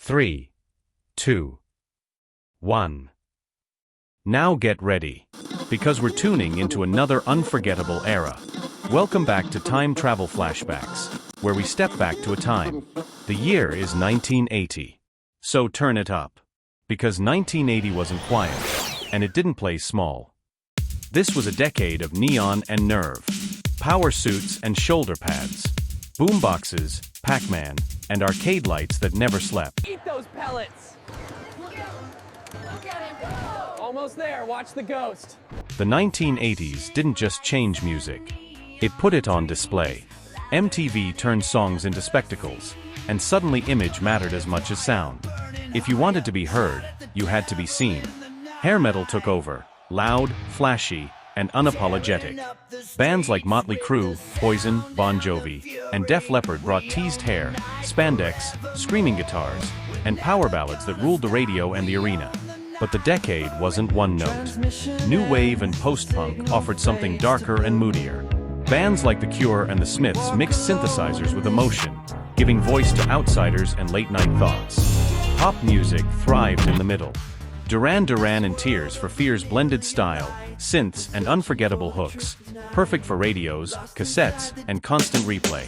3, 2, 1. Now get ready, because we're tuning into another unforgettable era. Welcome back to Time Travel Flashbacks, where we step back to a time. The year is 1980. So turn it up, because 1980 wasn't quiet, and it didn't play small. This was a decade of neon and nerve, power suits and shoulder pads, boomboxes, Pac-Man, and arcade lights that never slept. Eat those pellets! Almost there, watch the ghost. The 1980s didn't just change music, it put it on display. MTV turned songs into spectacles, and suddenly image mattered as much as sound. If you wanted to be heard, you had to be seen. Hair metal took over, loud, flashy, and unapologetic. Bands like Motley Crue, Poison, Bon Jovi, and Def Leppard brought teased hair, spandex, screaming guitars, and power ballads that ruled the radio and the arena. But the decade wasn't one note. New wave and post-punk offered something darker and moodier. Bands like The Cure and The Smiths mixed synthesizers with emotion, giving voice to outsiders and late-night thoughts. Pop music thrived in the middle. Duran Duran and Tears for Fears blended style, synths, and unforgettable hooks, perfect for radios, cassettes, and constant replay.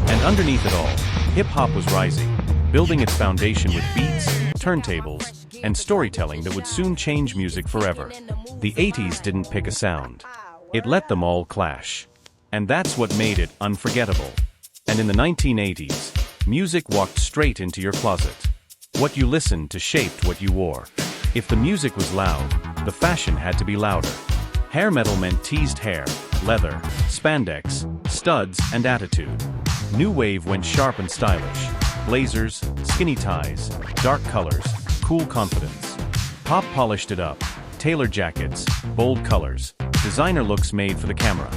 And underneath it all, hip-hop was rising, building its foundation with beats, turntables, and storytelling that would soon change music forever. The 80s didn't pick a sound. It let them all clash. And that's what made it unforgettable. And in the 1980s, music walked straight into your closet. What you listened to shaped what you wore. If the music was loud, the fashion had to be louder. Hair metal meant teased hair, leather, spandex, studs, and attitude. New wave went sharp and stylish. Blazers, skinny ties, dark colors, cool confidence. Pop polished it up. Tailored jackets, bold colors, designer looks made for the camera.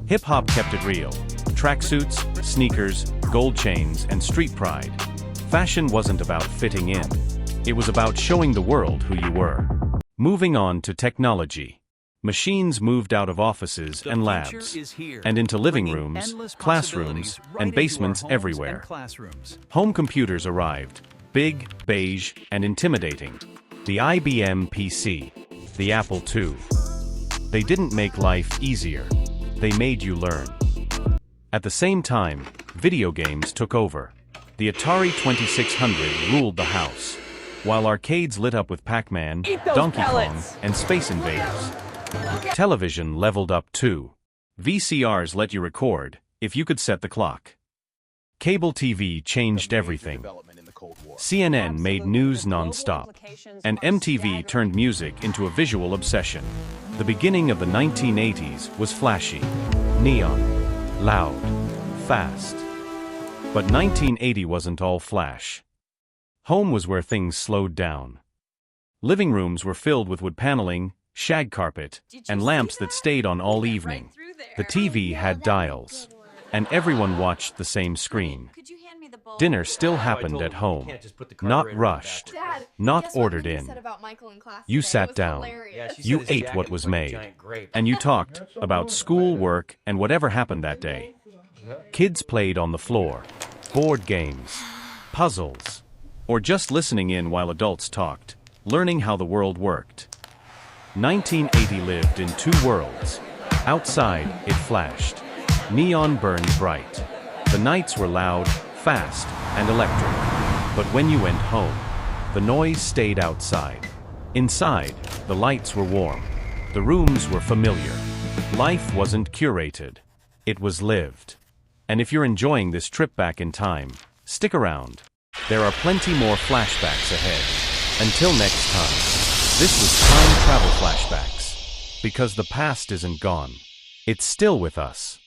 Hip-hop kept it real. Tracksuits, sneakers, gold chains, and street pride. Fashion wasn't about fitting in. It was about showing the world who you were. Moving on to technology. Machines moved out of offices and labs, and into living rooms, classrooms, and basements everywhere. Home computers arrived, big, beige, and intimidating. The IBM PC, the Apple II. They didn't make life easier. They made you learn. At the same time, video games took over. The Atari 2600 ruled the house, while arcades lit up with Pac-Man, Donkey Kong, and Space Invaders. Television leveled up too. VCRs let you record, if you could set the clock. Cable TV changed everything. CNN made news non-stop, and MTV turned music into a visual obsession. The beginning of the 1980s was flashy, neon, loud, fast. But 1980 wasn't all flash. Home was where things slowed down. Living rooms were filled with wood paneling, shag carpet, and lamps that stayed on all evening. The TV had dials, and everyone watched the same screen. Dinner still happened at home, not rushed, not ordered in. You sat down, you ate what was made, and you talked about school, work, and whatever happened that day. Kids played on the floor, board games, puzzles, or just listening in while adults talked, learning how the world worked. 1980 lived in two worlds. Outside, it flashed. Neon burned bright. The nights were loud, fast, and electric. But when you went home, the noise stayed outside. Inside, the lights were warm. The rooms were familiar. Life wasn't curated. It was lived. And if you're enjoying this trip back in time, stick around. There are plenty more flashbacks ahead. Until next time, this was Time Travel Flashbacks. Because the past isn't gone. It's still with us.